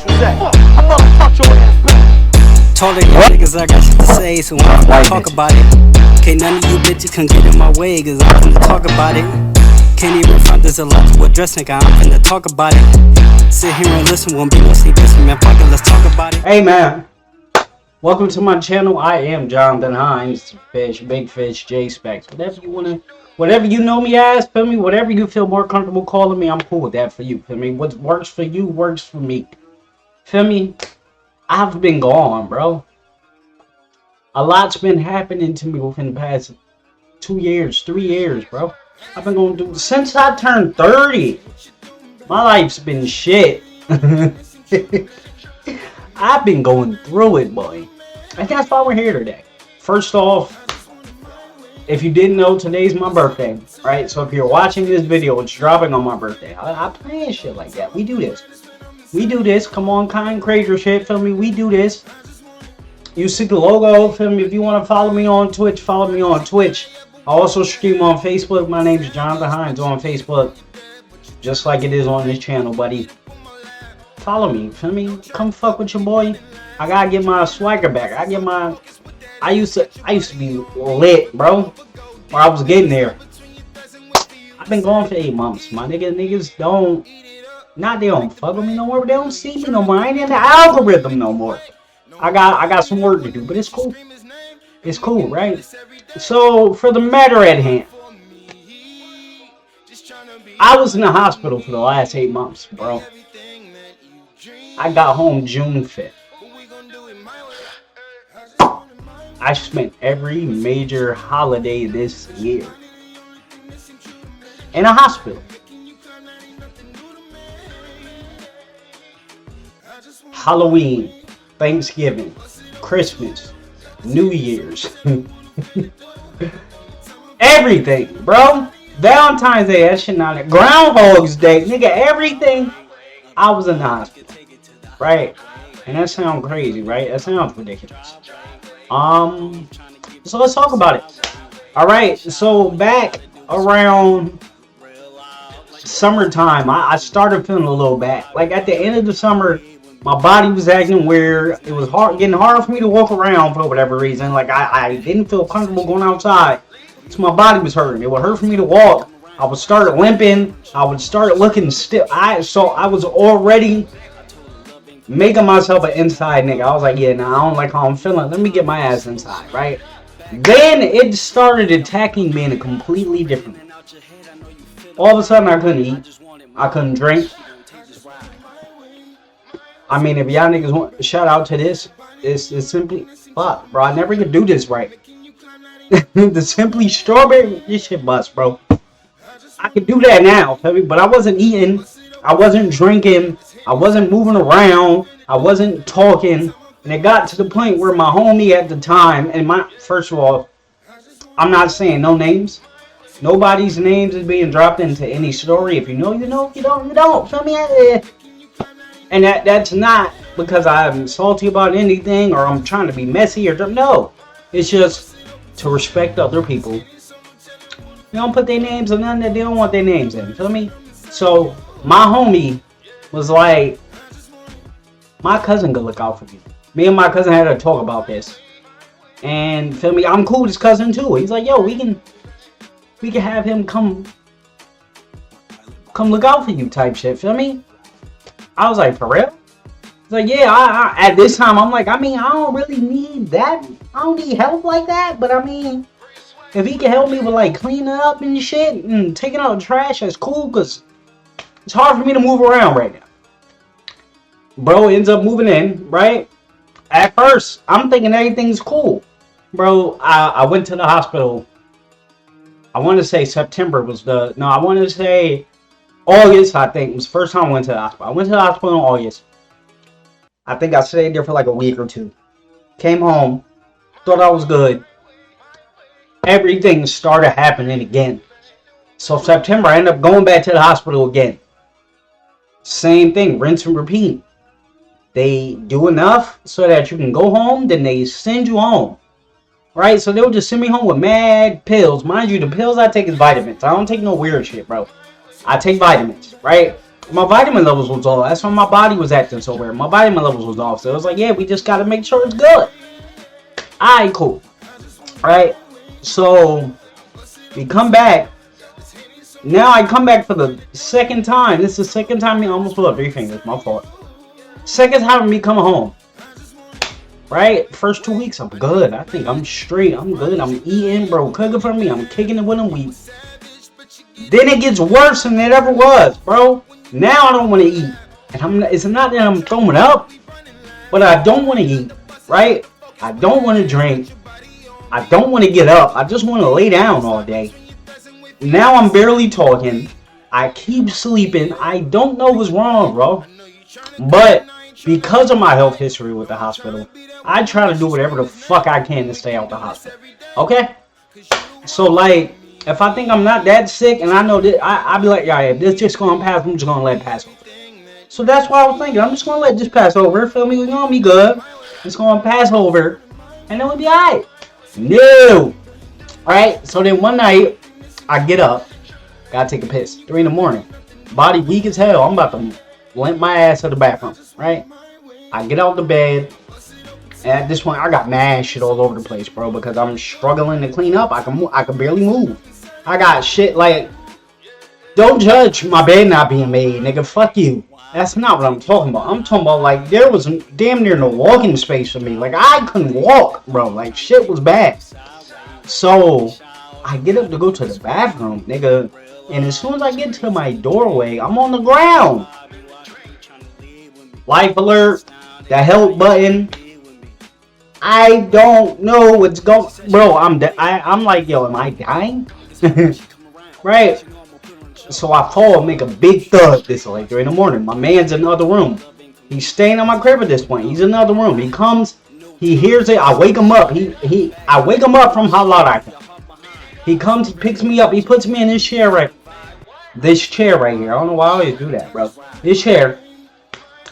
is that? I motherfuck your ass back. Told y'all niggas I got shit to say, so I'm finna talk about it. Can't none of you bitches can get in my way, cause I'm finna talk about it. Can't even front, there's a lot to address, nigga, I'm finna talk about it. Sit here and listen, won't be no sleep, listen, man, fuck it, let's talk about it. Hey man, welcome to my channel. I am Jonathan Hines, Fish, Big Fish, J Specs, whatever you wanna, whatever you know me as, feel me, whatever you feel more comfortable calling me, I'm cool with that for you, feel me. What works for you works for me, feel me. I've been gone, bro. A lot's been happening to me within the past 2 years, 3 years, bro. I've been going through since I turned 30. My life's been shit. I've been going through it, boy. And that's why we're here today. First off, if you didn't know, today's my birthday, right? So if you're watching this video, it's dropping on my birthday. I plan shit like that. We do this. We do this. Come on, kind crazy shit, feel me? We do this. You see the logo, feel me? If you want to follow me on Twitch, follow me on Twitch. I also stream on Facebook. My name's Jonathan Hines on Facebook. Just like it is on this channel, buddy. Follow me, feel me? Come fuck with your boy. I gotta get my swagger back. I used to be lit, bro. Or I was getting there. I've been gone for 8 months. My niggas don't. Not they don't fuck with me no more, but they don't see me no more. I ain't in the algorithm no more. I got some work to do, but it's cool. It's cool, right? So for the matter at hand, I was in the hospital for the last 8 months, bro. I got home June 5th. I spent every major holiday this year in a hospital. Halloween, Thanksgiving, Christmas, New Year's, everything, bro. Valentine's Day, that shit not it. Groundhog's Day, nigga, everything. I was in the hospital, right? And that sounds crazy, right? That sounds ridiculous. So let's talk about it. All right, so back around summertime, I started feeling a little bad. Like at the end of the summer, my body was acting weird. It was getting hard for me to walk around for whatever reason. Like I didn't feel comfortable going outside. So my body was hurting. It would hurt for me to walk. I would start limping. I would start looking stiff. So I was already making myself an inside nigga. I was like, yeah, nah, I don't like how I'm feeling. Let me get my ass inside, right? Then it started attacking me in a completely different way. All of a sudden, I couldn't eat. I couldn't drink. I mean, if y'all niggas want shout out to this, it's simply fuck, bro. I never could do this right. The Simply Strawberry, this shit bust, bro. I could do that now, but I wasn't eating, I wasn't drinking, I wasn't moving around, I wasn't talking, and it got to the point where my homie at the time, and first of all, I'm not saying no names. Nobody's names is being dropped into any story. If you know, you know. If you don't, you don't. Feel me? And that's not because I'm salty about anything or I'm trying to be messy or no. It's just to respect other people. You don't put their names in nothing that they don't want their names in. Feel me? So my homie was like, my cousin could look out for you. Me and my cousin had a talk about this. And feel me? I'm cool with his cousin too. He's like, yo, we can have him come look out for you type shit. Feel me? I was like, for real? He's like, yeah, I at this time, I'm like, I mean, I don't really need that. I don't need help like that. But I mean, if he can help me with like cleaning up and shit and taking out the trash, that's cool. Because it's hard for me to move around right now. Bro ends up moving in, right? At first, I'm thinking everything's cool. Bro, I went to the hospital. I want to say September was I want to say August, I think, was the first time I went to the hospital. I went to the hospital in August. I think I stayed there for like a week or two. Came home. Thought I was good. Everything started happening again. So September, I ended up going back to the hospital again. Same thing, rinse and repeat. They do enough so that you can go home, then they send you home. Right? So they'll just send me home with mad pills. Mind you, the pills I take is vitamins. I don't take no weird shit, bro. I take vitamins, right? My vitamin levels was off. That's why my body was acting so weird. My vitamin levels was off. So it was like, yeah, we just gotta make sure it's good. Alright, cool. Alright. So we come back. Now I come back for the second time. This is the second time I almost pulled up 3 fingers. My fault. Second time of me coming home. Right? First 2 weeks, I'm good. I think I'm straight. I'm good. I'm eating, bro. Cooking for me. I'm kicking it with them. Then it gets worse than it ever was, bro. Now I don't want to eat. And it's not that I'm throwing up, but I don't want to eat, right? I don't want to drink. I don't want to get up. I just want to lay down all day. Now I'm barely talking. I keep sleeping. I don't know what's wrong, bro. But because of my health history with the hospital, I try to do whatever the fuck I can to stay out the hospital. Okay? So, like, if I think I'm not that sick and I know that, I'll be like, yeah, if this just gonna pass, I'm just gonna let it pass over. So that's what I was thinking. I'm just gonna let this pass over. Feel me? We're gonna be good. It's gonna pass over. And then we'll be alright. No! Alright, so then one night, I get up. Gotta take a piss. 3 in the morning. Body weak as hell. I'm about to limp my ass to the bathroom. Right? I get out the bed. And at this point, I got mad shit all over the place, bro. Because I'm struggling to clean up. I can barely move. I got shit like, don't judge my bed not being made, nigga. Fuck you. That's not what I'm talking about. I'm talking about, like, there was damn near no walking space for me. Like, I couldn't walk, bro. Like, shit was bad. So, I get up to go to the bathroom, nigga. And as soon as I get to my doorway, I'm on the ground. Life alert. The help button. I don't know what's going... Bro, I'm like, yo, am I dying? Right? So I fall and make a big thud. This is like 3 in the morning. My man's in the other room. He's staying at my crib at this point. He's in the other room. He comes, he hears it. I wake him up. I wake him up from how loud I can. He comes, he picks me up. He puts me in this chair right here. I don't know why I always do that, bro. This chair.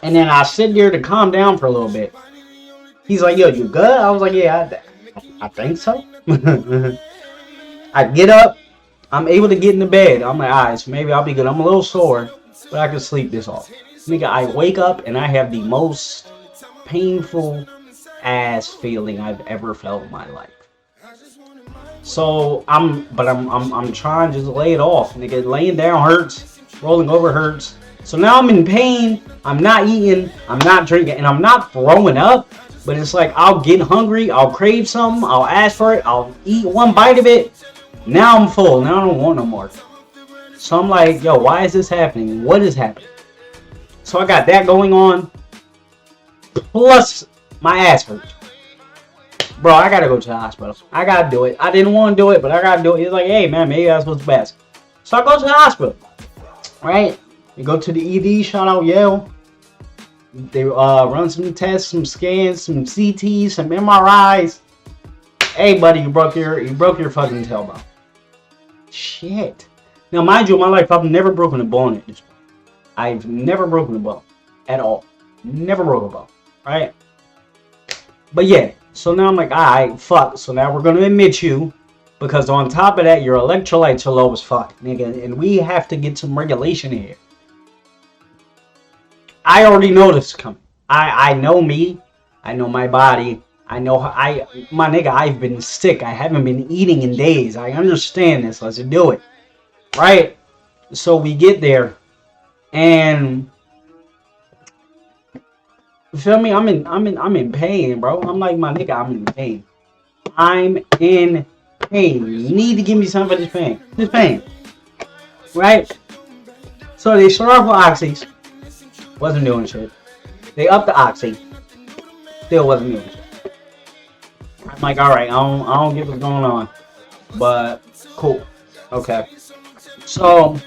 And then I sit there to calm down for a little bit. He's like, yo, you good? I was like, yeah, I think so. I get up. I'm able to get in the bed. I'm like, alright, so maybe I'll be good. I'm a little sore, but I can sleep this off. Nigga, I wake up and I have the most painful ass feeling I've ever felt in my life. So I'm trying to just lay it off. Nigga, laying down hurts, rolling over hurts. So now I'm in pain. I'm not eating. I'm not drinking, and I'm not throwing up. But it's like I'll get hungry. I'll crave something. I'll ask for it. I'll eat one bite of it. Now I'm full. Now I don't want no more. So I'm like, yo, why is this happening? What is happening? So I got that going on. Plus, my ass hurts. Bro, I gotta go to the hospital. I gotta do it. I didn't want to do it, but I gotta do it. He's like, hey, man, maybe that's what's best. So I go to the hospital. Right? You go to the ED. Shout out Yale. They run some tests, some scans, some CTs, some MRIs. Hey, buddy, you broke your fucking tailbone. Shit. Now, mind you, in my life, I've never broken a bone at this point. I've never broken a bone at all. Never broke a bone, right? But yeah, so now I'm like, alright, fuck. So now we're gonna admit you, because on top of that, your electrolytes are low as fuck, nigga, and we have to get some regulation here. I already know this is coming. I know me. I know my body. I know my nigga, I've been sick. I haven't been eating in days. I understand this. Let's do it. Right? So we get there. And you feel me? I'm in pain, bro. I'm like, my nigga, I'm in pain. I'm in pain. You need to give me some of this pain. This pain. Right? So they start off with oxys. Wasn't doing shit. They upped the oxy. Still wasn't doing shit. I'm like, alright, I don't get what's going on. But cool. Okay. So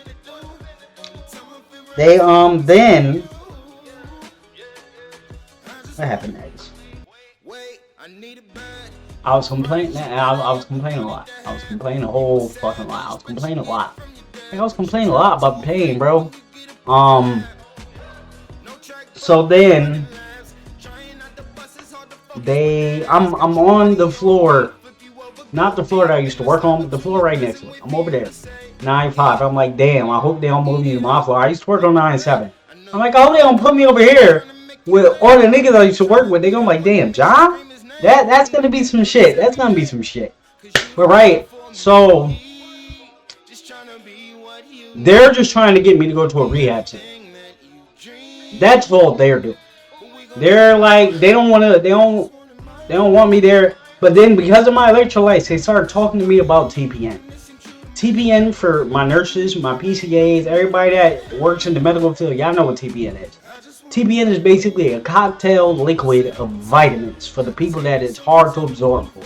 they then what happened next? I was complaining. I was complaining a lot. I was complaining a whole fucking lot. I was complaining a lot. I was complaining a lot about the pain, bro. So then I'm on the floor, not the floor that I used to work on, but the floor right next to it. I'm over there. 9-5. I'm like, damn, I hope they don't move me to my floor. I used to work on 9-7. I'm like, I hope they don't put me over here with all the niggas I used to work with. They gonna be like, damn, John? That's gonna be some shit. That's gonna be some shit. But right, so they're just trying to get me to go to a rehab center. That's all they're doing. They're like, they don't want me there. But then because of my electrolytes, they started talking to me about TPN. TPN for my nurses, my PCAs, everybody that works in the medical field, y'all know what TPN is. TPN is basically a cocktail liquid of vitamins for the people that it's hard to absorb for.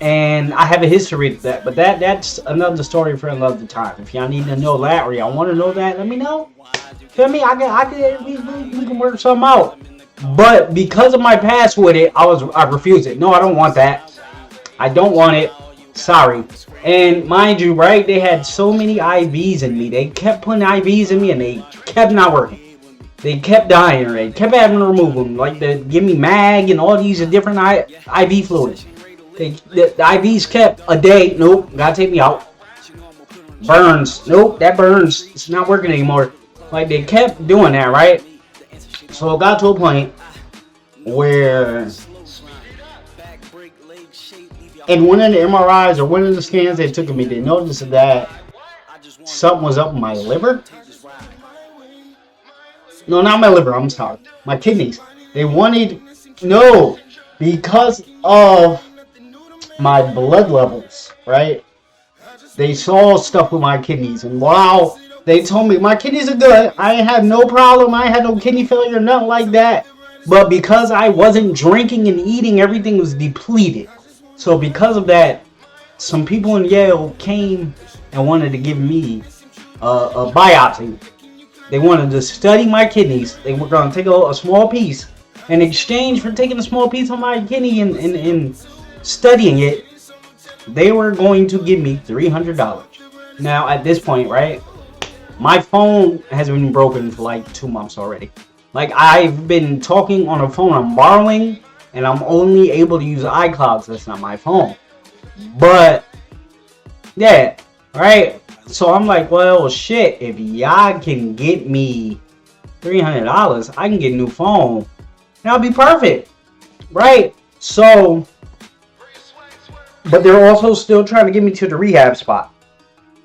And I have a history of that, but that's another story for another time. If y'all need to know that or y'all want to know that, let me know. Feel me? We can work something out. But because of my past with it, I refused it. No, I don't want that. I don't want it. Sorry. And mind you, right, they had so many IVs in me. They kept putting IVs in me and they kept not working. They kept dying or they kept having to remove them. Like they give me MAG and all these different IV fluids. The IVs kept a day. Nope, gotta take me out. Burns. Nope, that burns. It's not working anymore. Like they kept doing that, right? So it got to a point where in one of the MRIs or one of the scans they took of me, they noticed that something was up in my liver. No, not my liver, I'm sorry. My kidneys. They wanted, no, because of my blood levels, right? They saw stuff with my kidneys. And wow, they told me my kidneys are good. I ain't had no problem. I ain't had no kidney failure, nothing like that. But because I wasn't drinking and eating, everything was depleted. So because of that, some people in Yale came and wanted to give me a biopsy. They wanted to study my kidneys. They were going to take a small piece. In exchange for taking a small piece of my kidney and studying it, they were going to give me $300. Now, at this point, right, my phone has been broken for like 2 months already. Like, I've been talking on a phone I'm borrowing, and I'm only able to use iCloud, so that's not my phone. But, yeah, right? So I'm like, well, shit, if y'all can get me $300, I can get a new phone. That'll be perfect, right? So, but they're also still trying to get me to the rehab spot.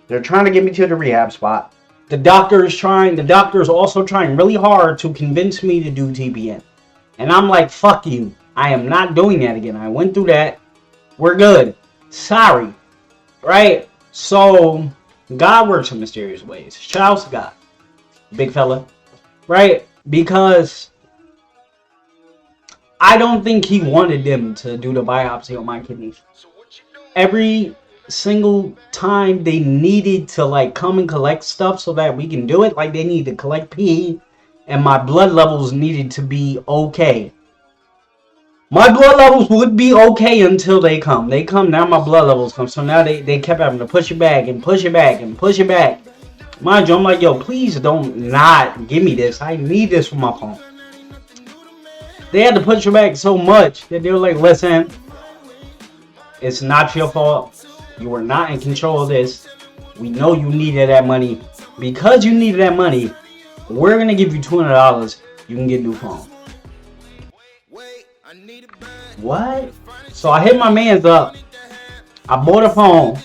They're trying to get me to the rehab spot. The doctor is also trying really hard to convince me to do TPN. And I'm like, fuck you. I am not doing that again. I went through that. We're good. Sorry. Right? So, God works in mysterious ways. Shout out to God. Big fella. Right? Because I don't think he wanted them to do the biopsy on my kidneys. Every single time they needed to like come and collect stuff so that we can do it, like they need to collect pee, and my blood levels needed to be okay. My blood levels would be okay until they come. They come, now my blood levels come. So now they kept having to push it back and push it back and push it back. Mind you, I'm like, yo, please don't not give me this. I need this for my phone. They had to push it back so much that they were like, listen, it's not your fault. You were not in control of this. We know you needed that money. Because you needed that money, we're going to give you $200. You can get a new phone. What? So I hit my mans up. I bought a phone.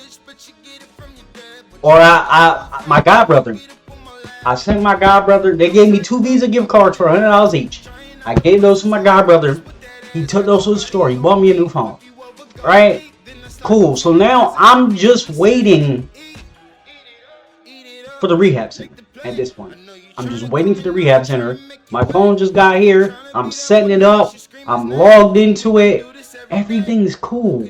Or my godbrother. I sent my godbrother. They gave me 2 Visa gift cards for $100 each. I gave those to my godbrother. He took those to the store. He bought me a new phone. Right? Cool. So now I'm just waiting for the rehab center at this point. I'm just waiting for the rehab center. My phone just got here. I'm setting it up. I'm logged into it. Everything's cool.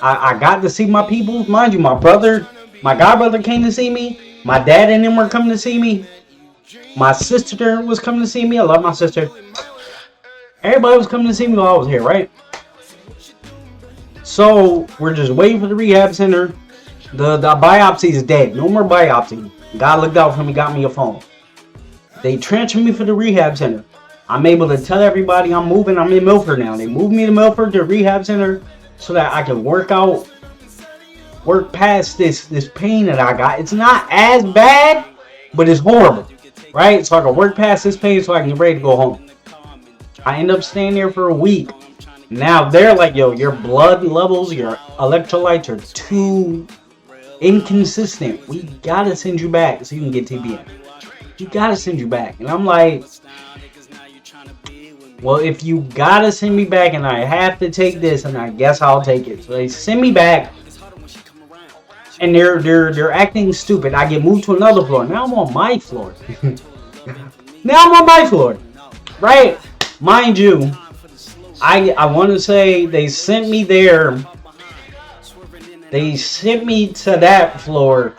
I got to see my people. Mind you, my godbrother came to see me. My dad and them were coming to see me. My sister was coming to see me. I love my sister. Everybody was coming to see me while I was here, right? So, we're just waiting for the rehab center. The biopsy is dead. No more biopsy. God looked out for me, got me a phone. They transferred me for the rehab center. I'm able to tell everybody I'm moving. I'm in Milford now. They moved me to Milford to rehab center so that I can work out work past this pain that I got. It's not as bad, but it's horrible, right? So I can work past this pain so I can get ready to go home. I end up staying there for a week. Now they're like, yo, your blood levels, your electrolytes are too inconsistent. We gotta send you back so you can get TBN. You gotta send you back. And I'm like, well, if you gotta send me back and I have to take this, and I guess I'll take it. So they send me back, and they're acting stupid. I get moved to another floor. Now I'm on my floor. Now I'm on my floor, right? Mind you, I want to say they sent me there. They sent me to that floor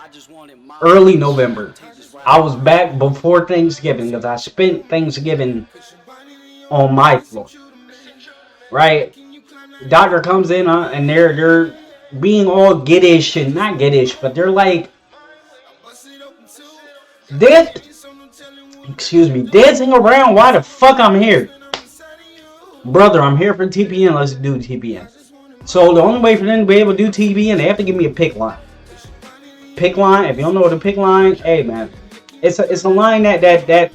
early November. I was back before Thanksgiving because I spent Thanksgiving on my floor, right? Doctor comes in and they're being all giddish and not giddish, but they're like dancing around. Why the fuck I'm here, brother? I'm here for TPN. Let's do TPN. So the only way for them to be able to do TPN, they have to give me a pick line. Pick line. If you don't know what a pick line, hey man, it's a line that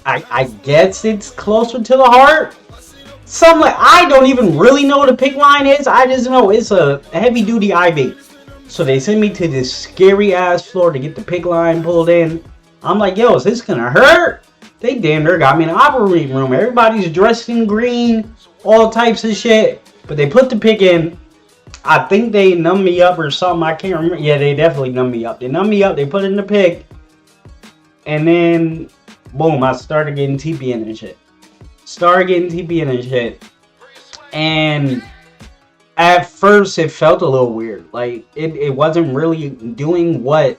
I guess it's closer to the heart. Something like, I don't even really know what a pick line is. I just know it's a heavy duty IV. So they send me to this scary ass floor to get the pick line pulled in. I'm like, yo, is this gonna hurt? They damn near got me in the operating room. Everybody's dressed in green, all types of shit. But they put the pick in. I think they numbed me up or something. I can't remember. Yeah, they definitely numbed me up. They numbed me up. They put it in the pick. And then, boom, I started getting TPN and shit. And at first it felt a little weird. Like it wasn't really doing what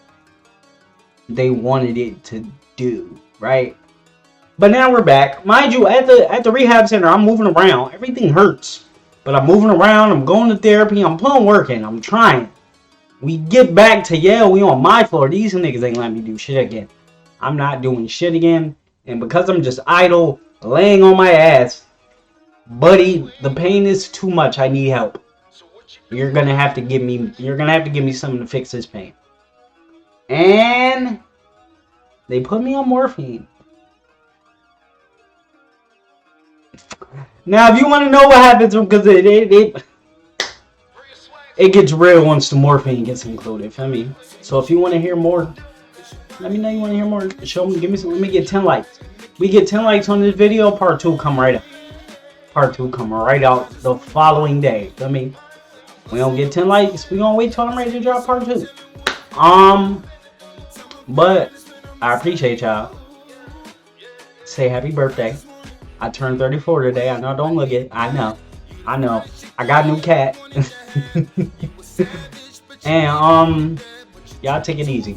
they wanted it to do, right? But now we're back. Mind you, at the rehab center, I'm moving around. Everything hurts. But I'm moving around, I'm going to therapy, I'm putting work in, I'm trying. We get back to Yale, we on my floor. These niggas ain't letting me do shit again. I'm not doing shit again. And because I'm just idle, laying on my ass, buddy, the pain is too much. I need help. You're gonna have to give me something to fix this pain. And they put me on morphine. Now, if you want to know what happens, because it gets real once the morphine gets included. Feel me? So if you want to hear more, let me know you want to hear more. Show me, give me some. Let me get 10 likes. We get 10 likes on this video. Part 2 come right up. Part 2 come right out the following day. Feel me? We don't get 10 likes. We gonna wait till I'm ready to drop part 2. But I appreciate y'all. Say happy birthday. I turned 34 today. I know, don't look it. I know. I got a new cat. And y'all take it easy.